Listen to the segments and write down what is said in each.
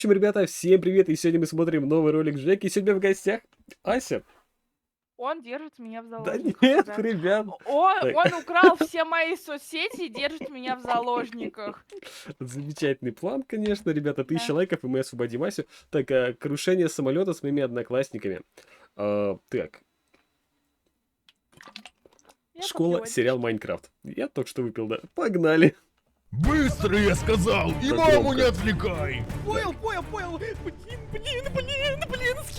В общем, ребята, всем привет, и сегодня мы смотрим новый ролик Джеки, и сегодня в гостях Ася. Он держит меня в Да заложниках. нет, да. ребят. Так. Он украл все мои соцсети и держит меня в заложниках. Замечательный план, конечно, ребята, 1000 Да. лайков, и мы освободим Асю. Так, крушение самолета с моими одноклассниками. Так, Я школа, попью сериал Майнкрафт. Я только что выпил, да. Погнали. Быстро, я сказал! И Так маму громко. не отвлекай! Понял. Блин, с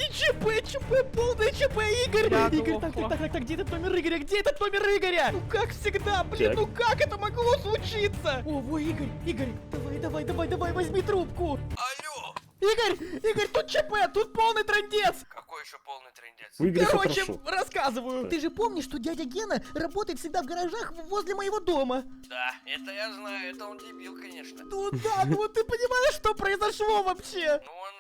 ЧП, полное ЧП, Игорь! Я Игорь, глухо. так, где этот номер Игоря? Где этот номер Игоря? Ну как всегда, блин, Так. ну как это могло случиться? О, во, Игорь, давай, возьми трубку. Алло! Игорь, тут ЧП, тут полный трындец. Какой еще полный трындец? У Игоря всё Короче, хорошо. рассказываю. Ты же помнишь, что дядя Гена работает всегда в гаражах возле моего дома? Да, это я знаю, это он дебил, конечно. Ну да, ну вот ты понимаешь, что произошло вообще? Ну он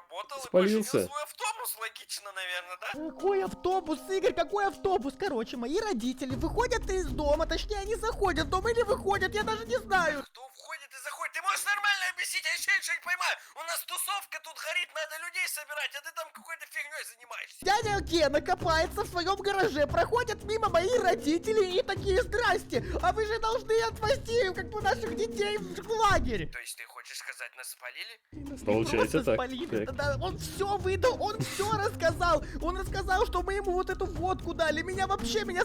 работал Спалился. и починил свой автобус, логично, наверное, да? Какой автобус, Игорь, какой автобус? Короче, мои родители выходят из дома, точнее, они заходят в дом или выходят, я даже не знаю. Кто входит и заходит? Ты можешь нормально объяснить, я еще ничего не понимаю. У нас тусовка тут горит, надо людей собирать, а ты там какой-то фигней занимаешься. Дядя Гена копается в своем гараже, проходят мимо мои родители и такие: здрасте, а вы же должны отвезти как бы наших детей в лагерь. То есть ты хочешь сказать, нас спалили? Получается Просто так. спалили. Так. Да, он все выдал, он все рассказал. Он рассказал, что мы ему вот эту водку дали. Меня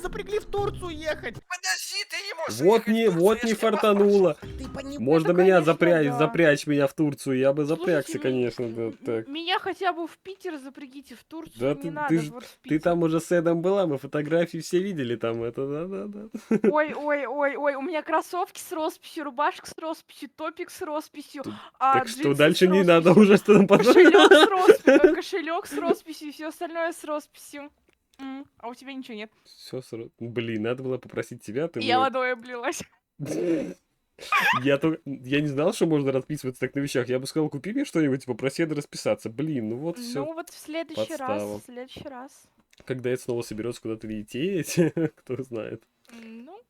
запрягли в Турцию ехать. Подожди, ты не можешь Вот уехать в не, Турцию, вот я не ж тебе паспорт фартануло. Ты понимаешь? Можно Это, меня конечно, да. запрячь меня в Турцию, я бы запрягся, Слушайте, конечно, да, так. Меня хотя бы в Питер запрягите, в Турцию Да не ты, надо. ты, ж- вот в ты Питер. там уже с Эдом была, мы фотографии все видели там, это, да. Ой, у меня кроссовки с росписью, рубашка с росписью, топик с росписью, Так что джинсы дальше с не надо росписью, уже, что там кошелек с росписью, все остальное с росписью. А у тебя ничего нет. Все, блин, надо было попросить тебя, ты Я бы- водой облилась. Я не знал, что можно расписываться так на вещах. Я бы сказал, купи мне что-нибудь, и попроси Эда расписаться. Блин, ну вот все. Ну вот в следующий подстава. раз. Когда Эд снова соберется куда-то лететь, кто знает. Ну,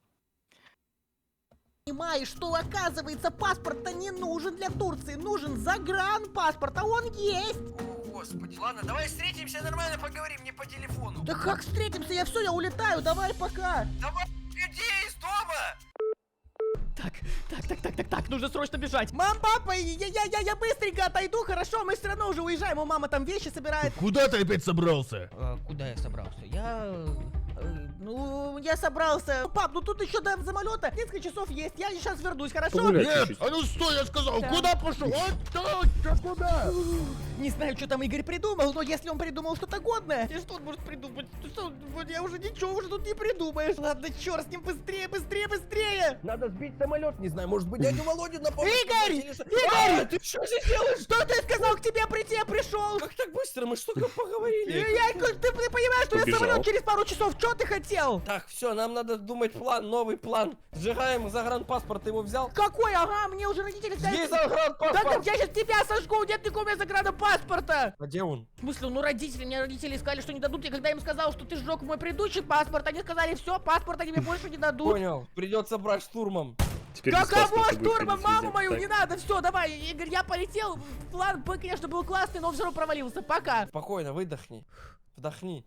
Понимаешь, что оказывается паспорт-то не нужен для Турции, нужен загранпаспорт, а он есть. О, господи, ладно, давай встретимся, нормально поговорим, не по телефону. Да как встретимся, я я улетаю, давай пока. Давай, иди из дома! Так, нужно срочно бежать. Мам, папа, я быстренько отойду, хорошо, мы все равно уже уезжаем, у мамы там вещи собирает. Куда ты опять собрался? Куда я собрался? Я собрался. Пап, ну тут еще до самолета несколько часов есть, я сейчас вернусь, хорошо? Погулять. Нет, чуть-чуть. а ну стой, я сказал, Да. куда пошел? Куда? Не знаю, что там Игорь придумал, но если он придумал что-то годное, и что он может придумать? Что, вот я уже ничего уже тут не придумаешь. Ладно, черт с ним, быстрее! Надо сбить самолет, не знаю, может быть, дядю Володю на помощь. Игорь! Игорь! Ты что здесь делаешь? Что ты сказал, к тебе прийти, я пришел? Как так быстро? Мы что-то поговорили. Ты понимаешь, что я Побежал. самолет через пару часов, что ты хотел? Так, все, нам надо думать план, новый план. Сжигаем загранпаспорт, ты его взял? Какой? Ага, мне уже родители сказали. Есть Да загранпаспорт! я сейчас тебя сожгу, нет никакого у меня загранпаспорта! А где он? В смысле, ну мне родители сказали, что не дадут. Я когда им сказал, что ты сжег мой предыдущий паспорт, они сказали: все, паспорт они мне больше не дадут. Понял, придется брать штурмом. Теперь без Каково паспорта будет штурмом? ходить Маму везде. мою Так. не надо, все, давай, Игорь, я полетел. План Б, конечно, был классный, но все равно провалился. Пока. Спокойно, выдохни. Вдохни.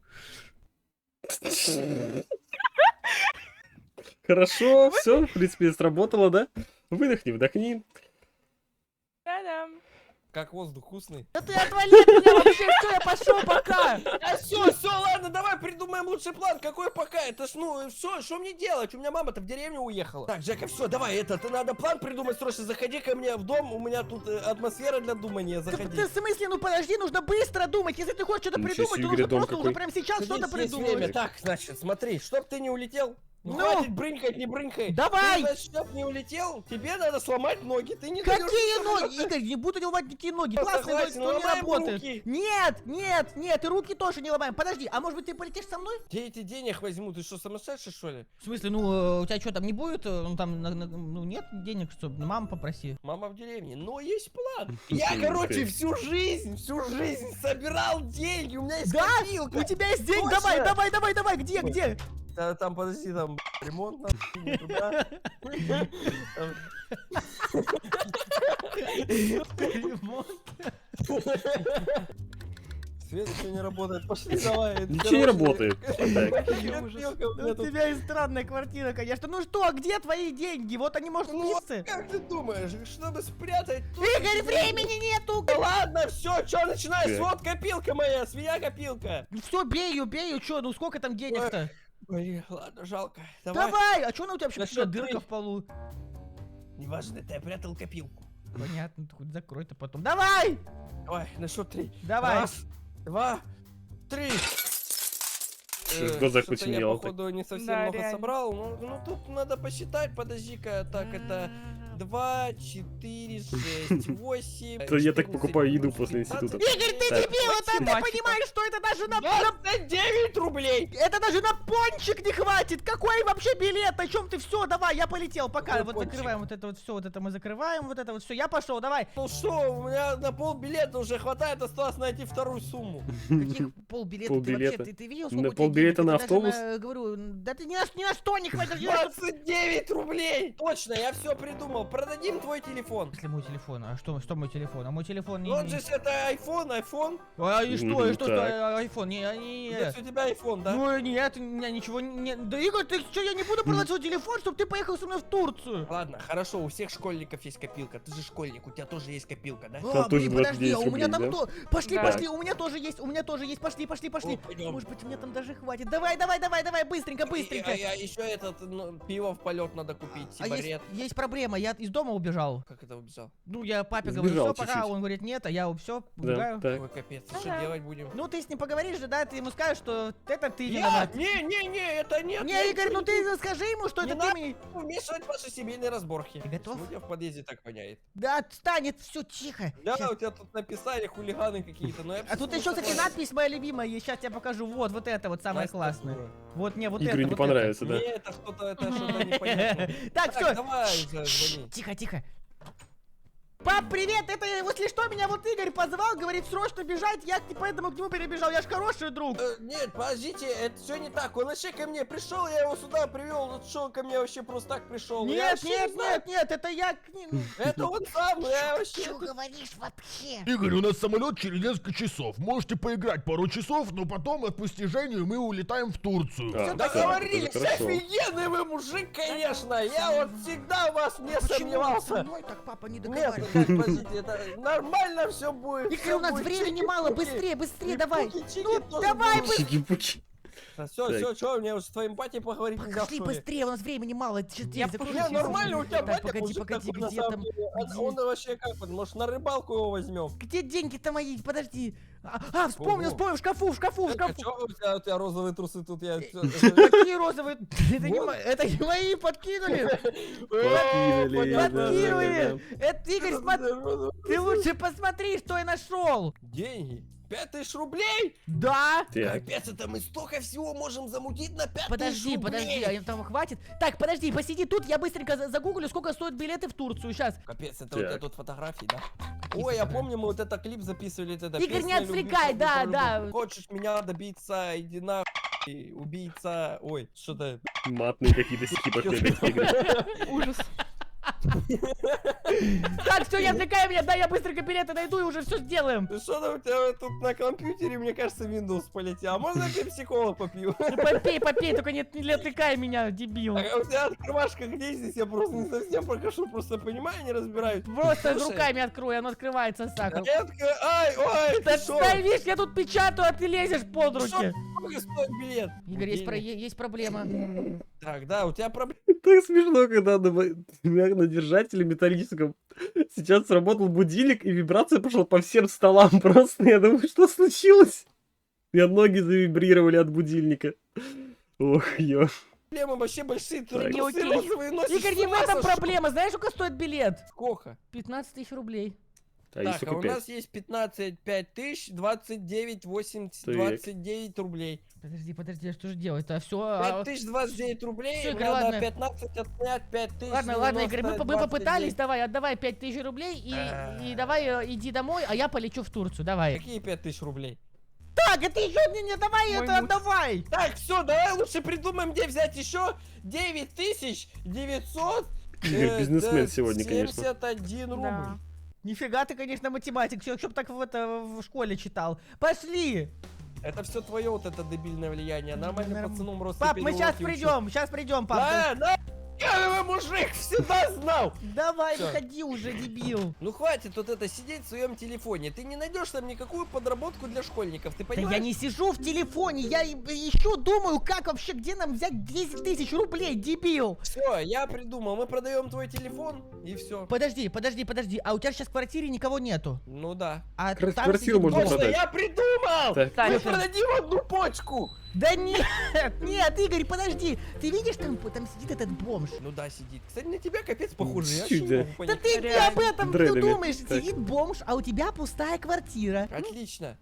Хорошо, все, в принципе, сработало, да? Выдохни, вдохни. да-да. Как воздух вкусный. Да ты отвали от меня вообще, все, я пошел, пока. А все, ладно, давай придумаем лучший план. Какой пока? Это ж, ну, все, что мне делать? У меня мама-то в деревню уехала. Так, Джека, все, давай, надо план придумать срочно. Заходи ко мне в дом, у меня тут атмосфера для думания. Да Заходи. ты в смысле, ну подожди, нужно быстро думать. Если ты хочешь что-то Ничего придумать, себе, то Игоря, нужно дом просто какой. уже прямо сейчас что-то Есть придумать. время. Так, значит, смотри, чтоб ты не улетел. Ну? Хватит брынкать, не брынкай. Давай! Ты, значит, чтоб не улетел, тебе надо сломать ноги. Ты не дойдёшь Какие до ноги? самолета. Игорь, не буду ломать никакие ноги. Да Классные ноги, согласен, но не ломаем работают. руки. Нет, и руки тоже не ломаем. Подожди, а может быть ты полетишь со мной? Где эти денег возьму? Ты что, сумасшедший, что ли? В смысле, ну, у тебя что, там не будет? Ну, там, ну, нет денег, что? Маму попроси. Мама в деревне. Но есть план. Я, Окей. короче, всю жизнь собирал деньги. У меня есть Да? копилка. У тебя есть деньги? Точно. Давай, где? Там, подожди, там ремонт надо, не туда. Там- Ремонт. Свет еще не работает, пошли давай. Ничего не работает. Вообще ужас. У тебя и странная квартира, конечно. Ну что, где твои деньги? Вот они, может, Ну, пиццы? как ты думаешь, чтобы спрятать... тут- Игорь, времени нету! Да ладно, все, что начинаешь? Так. Вот копилка моя, свинья-копилка. Все, бей ее, чё, ну сколько там денег-то? Ой, ладно, жалко. Давай. Давай! А чё она у тебя вообще На такая счёт дырка три. в полу? Неважно, ты прятал копилку. Понятно, ты хоть закрой-то потом. Давай! Давай, на счет 3. Давай! Раз, 2, 3. В глазах Что-то я, потемнело. походу, не совсем Да, много реально. собрал. Ну, тут надо посчитать, подожди-ка. Так, это 2, 4, 6, 8. Это я так покупаю еду после института. Игорь, ты Так. дебил! Ты Математика. понимаешь, что это даже на... 29 рублей! Это даже на пончик не хватит! Какой вообще билет? О чем ты? Все, давай, я полетел, пока. Какой Вот пончик? закрываем вот это вот все, вот это мы закрываем, вот это вот все. Я пошел, давай. Ну что, у меня на полбилета уже хватает, осталось найти вторую сумму. Каких полбилета? Полбилета. Ты видел, На сколько у тебя полбилета денег? на Ты даже автобус? говорю, да ты ни на что не хватит. ни на что. 29 рублей! Точно, я все придумал. Продадим твой телефон. Если мой телефон, а что мой телефон? А мой телефон не... Он же это iPhone. А и что, Мгм, что, так. айфон? Не. Здесь у тебя iPhone, да? Ну нет, у меня ничего не... Да, Игорь, ты что, я не буду продавать свой телефон, чтобы ты поехал со мной в Турцию? Ладно, хорошо, у всех школьников есть копилка. Ты же школьник, у тебя тоже есть копилка, да? Там тоже подожди, 29 а у меня там рублей, кто? Пошли, Да. пошли, у меня тоже есть, пошли. Ну, пойдем. Может быть, мне там даже хватит. Давай, быстренько. А еще этот, пиво в полет надо купить, А сигарет. есть проблема, я из дома убежал. Как это убежал? Ну, я папе Сбежал говорю, все, пока, чуть-чуть. он говорит, нет, а я все, Да, убегаю. так. Ой, капец, Ну что да. делать будем? Ну, ты с ним поговоришь же, да, ты ему скажешь, что это ты Я? виноват. Не, это нет. Не, я Игорь, ничего ну ты скажи ему, что Не это ты надо. мне... буду вмешивать в ваши семейные разборки. Ты готов? У тебя в подъезде так воняет. Да, отстанет, все, тихо. Да, Щас. у тебя тут написали хулиганы какие-то, но я А тут всё еще, кстати, согласен. надпись моя любимая, сейчас тебе покажу. Вот это вот самое Настя, классное. дура. Вот, не, вот Игорю это. не вот понравится, да? Не, это что-то непонятное. Так, Так, все. давай уже звони. Тихо. Пап, привет, это, если что, меня вот Игорь позвал, говорит, срочно бежать, я поэтому к нему перебежал, я ж хороший друг. Нет, подождите, это все не так. Он вообще ко мне пришел, я его сюда привел. Вот что он ко мне вообще просто так пришел? Я Нет, вообще не знаю. нет, это я к нему. Это он сам, я вообще. Что говоришь вообще? Игорь, у нас самолет через несколько часов. Можете поиграть пару часов, но потом от постижению мы улетаем в Турцию. А, Да так, говорились, это хорошо. офигенный вы мужик, конечно. Я вот всегда в вас не Почему со сомневался. мной так папа не Нет, договаривает? ну как, подождите, это нормально все будет. Игорь, всё у нас будет. времени Чики-пуки. мало, быстрее, давай. Чики-пуки Ну, тоже давай будут. Чики-пуки. Все, Так. все, что, мне уже с твоим батей поговорить нельзя, Пошли что ли? быстрее, у нас времени мало. Сейчас Я закрой Не, все нормально, у тебя так, батя погоди, мужик такой, на где самом там? деле. Где? Он вообще как, вот, может, на рыбалку его возьмем? Где деньги-то мои? Подожди. Вспомнил, Ого. в шкафу. А чё у тебя розовые трусы тут? Я... Какие розовые? Это не мои, подкинули. Подкинули. Это, Игорь, смотри, ты лучше посмотри, что я нашел. Деньги? 5000 рублей? Да. Так, Капец, это мы столько всего можем замутить на 5000 Подожди, рублей. а им там хватит? Так, подожди, посиди тут, я быстренько загуглю, сколько стоят билеты в Турцию. Сейчас. Капец, это у тебя Так. тут фотографии, да? Ой, я помню, мы вот это клип записывали. Это Игорь, не песня любви, отвлекай, любовь, да, любовь. да. Хочешь меня добиться, иди на убийца. Ой, что-то... матные какие-то стихи пошли опять Игорь. Ужас. Так, все, не отвлекай меня, да, я быстренько билеты найду и уже все сделаем. Ты что там у тебя тут на компьютере, мне кажется, Windows полетел. А можно я психолог попью? Ну, попей, только не отвлекай меня, дебил. А у тебя открывашка где здесь? Я просто не совсем прокашу, просто понимаю, не разбираюсь. Просто Слушай, руками открой, оно открывается сахар. я такой, ай, ой, Да ты шо? стой, видишь, я тут печатаю, а ты лезешь под руки. Сколько стоит билет? Игорь, есть проблема. Так, да, у тебя проблема. Так смешно, когда на держателе металлическом сейчас сработал будильник, и вибрация пошла по всем столам просто. Я думаю, что случилось? У меня ноги завибрировали от будильника. Ох, ё. Проблемы вообще большие, ты Так. Не трусы окей. розовые носишь, Игорь, с не в ума этом сошел? проблема. Знаешь, сколько стоит билет? Сколько? 15 тысяч рублей. А есть Так, а только у 5. нас есть 15, 5000, 29, 80, Так. 29 рублей. Подожди, что же делать-то? Все. 5029 рублей, Всё, Игорь, надо ладно. 15 отнять, 5000. Ладно, Игорь, мы 29. попытались, давай 5000 рублей и давай иди домой, а я полечу в Турцию, давай. Какие 5000 рублей? Так, это еще не давай Мой это, муж. отдавай. Так, все, давай лучше придумаем, где взять еще 9900. Игорь бизнесмен сегодня, конечно. 71 рубль. Да. Нифига ты, конечно, математик, чтоб так в школе читал. Пошли. Это все твое вот это дебильное влияние. Нормальным Норм- пацаном просто Пап, мы сейчас переулки придем, учу. пап. Да, я мужик, всегда знал. Давай, Всё. выходи уже, дебил. Ну хватит вот это сидеть в своем телефоне. Ты не найдешь там никакую подработку для школьников, ты Да понимаешь? я не сижу в телефоне, я еще думаю, как вообще, где нам взять 10 тысяч рублей, дебил. Все, я придумал. Мы продаем твой телефон и все. Подожди, а у тебя сейчас в квартире никого нету? Ну да. А там Квартиру сидит можно бомж. Точно, продать. я придумал! Так. Мы Кстати, продадим одну почку! Да нет, нет, Игорь, подожди. Ты видишь, там сидит этот бомж? Ну да, сидит. Кстати, на тебя капец похоже. Я Чуть, что да. могу Да понять? ты не Реально. об этом ты Дредами. думаешь. Так. Сидит бомж, а у тебя пустая квартира. Отлично.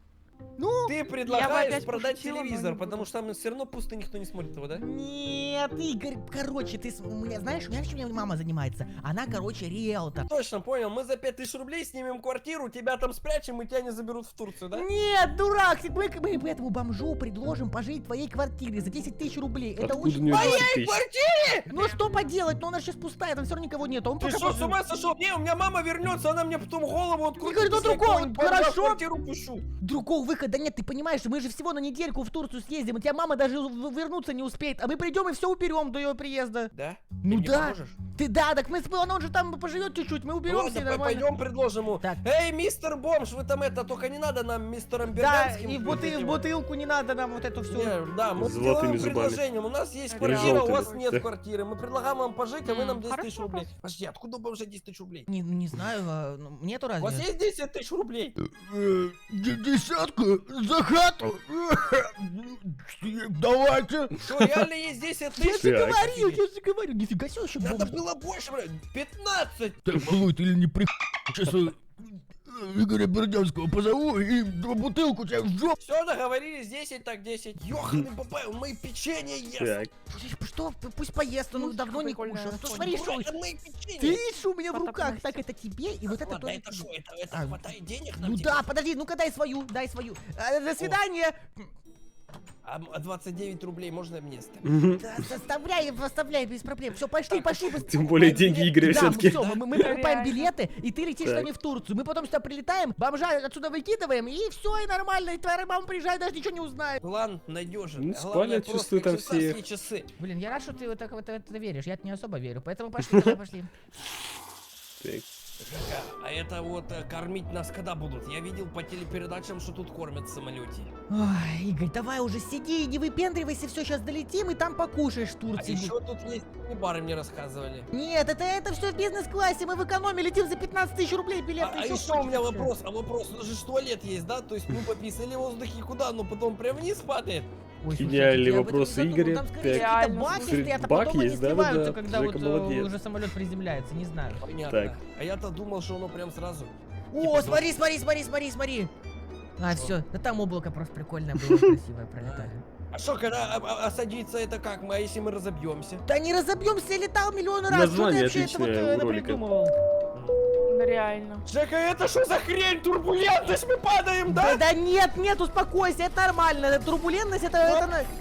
Ну, Ты Я бы предлагаешь опять продать пошутила, но телевизор, не потому буду. что там все равно пусто, никто не смотрит его, да? нет, Игорь, короче, у меня, знаешь, чем мама занимается? Она, короче, риэлтор. Точно, понял. Мы за 5000 рублей снимем квартиру, тебя там спрячем, и тебя не заберут в Турцию, да? Нет, дурак, мы этому бомжу предложим пожить в твоей квартире за 10 тысяч рублей. Это Откуда у очень... него 10 В тысяч? квартире? Ну что поделать, но она сейчас пустая, там все равно никого нет. Он Ты пока что, с пожил. ума сошел? Не, у меня мама вернется, она мне потом голову открутит. Игорь, ну если я другого, кого-нибудь бомжа в хорошо. квартиру пущу. Другого выхода нет, ты понимаешь, мы же всего на недельку в Турцию съездим, у тебя мама даже вернуться не успеет, а мы придем и все уберем до ее приезда. Да? Ну Ты мне да. поможешь? Ты да, так он же там поживет чуть-чуть, мы Ну уберем ладно, все нормально. пойдем предложим ему. Так. Эй, мистер бомж, вы там это, только не надо нам мистером Да, Берганским. и в крутить. бутылку не надо нам вот это все. Не, да, мы С золотыми сделаем зубами. предложением. У нас есть Или квартира, у вас желтыми. нет Да. квартиры. Мы предлагаем вам пожить, а вы нам 10 тысяч Хорошо, рублей. Подожди, откуда у бомжа 10 тысяч рублей? Не знаю, нету У разве? вас есть 10 тысяч рублей? Десятку за хату? Давайте. Что, реально есть 10 Я тысяч? же Так. говорю, я же говорю, нифига себе еще Надо бомж. было больше, брать. 15! Так, малой, ты или не при... Сейчас Игоря Бердянского позову и бутылку тебя в жопу. Все, договорились, 10 так 10. Ёханый бабай, он мои печенье ест. Так. Что, пусть поест, он Ну, давно не прикольная кушал. Что, фотка. смотри, что Дурак, это мои печенье. ты видишь, что у меня в Фото руках? приносит. Так, это тебе, и вот это Ладно, тоже это тебе. что, это А, хватает денег нам Ну типа? да, подожди, ну-ка дай свою. До свидания. А 29 рублей можно мне оставить? Мгм. Да, оставляй, без проблем. Все, пошли. Тем более деньги Игоря Да, все-таки. все, мы покупаем Реально. билеты, и ты летишь с Так. нами в Турцию. Мы потом сюда прилетаем, бомжа отсюда выкидываем, и все, и нормально. И твоя мама приезжает, даже ничего не узнает. План надежен. Ну, Главное, спали, чувствую, там просто все. швейцарские часы. Блин, я рад, что ты в это веришь. Я не особо верю. Поэтому пошли, давай пошли. Так. Жека, а это вот кормить нас когда будут? Я видел по телепередачам, что тут кормят в самолете. Ой, Игорь, давай уже сиди, не выпендривайся, все, сейчас долетим, и там покушаешь в А Турции. еще тут есть бары, мне рассказывали. Нет, это все в бизнес-классе, мы в экономе летим за 15 тысяч рублей билет. А еще у меня вопрос, у нас же ж туалет есть, да? То есть мы пописали в воздухе куда, но потом прям вниз падает. Гениальный вопрос Игоря. Там скорее Так. какие-то Реально. баки Смотри, стоят, а бак потом они есть, да, да, сливаются, да. когда Жека вот молодец. уже самолет приземляется, не знаю. Понятно. Так. А я-то думал, что оно прям сразу. О, Типа, смотри. А, Что? все, да там облако просто прикольное было, красивое пролетали. А что, когда садиться это как? А если мы разобьемся? Да не разобьемся, я летал миллион раз, что ты Название вообще это вот отличное у ролика. придумывал? Ну, реально. Жека, это что за хрень? Турбулентность, мы падаем, да? Да нет, успокойся, это нормально. Турбулентность,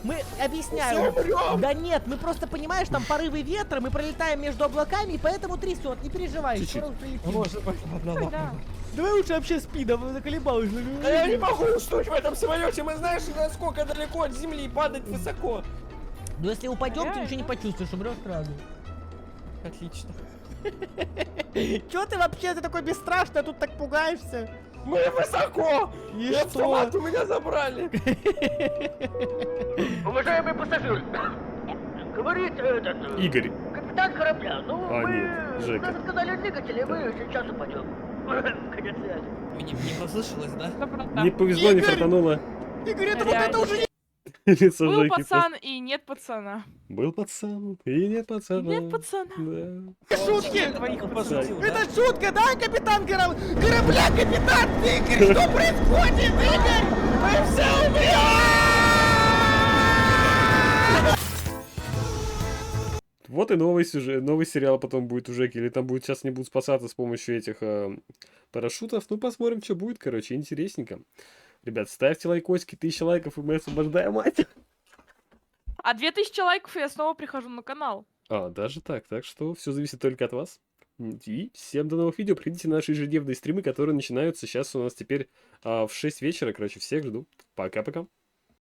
мы Все объясняем. умрем! Да нет, мы просто, понимаешь, там порывы ветра, мы пролетаем между облаками, и поэтому трясет, не переживай. Чуть-чуть. скоро прилетим. Может быть, ладно, Да. Давай лучше вообще спи, да заколебалась. Да я не могу уснуть в этом самолете, мы знаешь, насколько далеко от земли падать высоко. Но если упадем, ты Реально? ничего не почувствуешь, умрешь сразу. Отлично. Чё ты вообще, ты такой бесстрашный, а тут так пугаешься? Мы высоко! И И автомат у меня забрали. Уважаемый пассажир, говорит этот Игорь. капитан корабля. Ну, А, мы нет, Жека. нас отказали от двигателя, мы сейчас упадем. Конец связи. Мне не послышалось, да? 100%. Не повезло, не Игорь! фартануло. Игорь, это Реально. уже не... Лицо Был Жеки пацан и нет пацана. просто. Был пацан и нет пацана. Нет пацана. Да. шутки! Твоих Он пацанов. пошутил, да? Это шутка, да, капитан корабля, капитан? Игорь, что происходит, Игорь? Мы все умрем! Вот и новый сюжет, новый сериал потом будет у Жеки. Или там будет, сейчас не будут спасаться с помощью этих парашютов. Ну, посмотрим, что будет, короче, интересненько. Ребят, ставьте лайкосики, 1000 лайков, и мы освобождаем мать. А 2000 лайков, и я снова прихожу на канал. А, даже так. Так что все зависит только от вас. И всем до новых видео. Приходите на наши ежедневные стримы, которые начинаются сейчас у нас теперь в 6 вечера. Короче, всех жду. Пока-пока.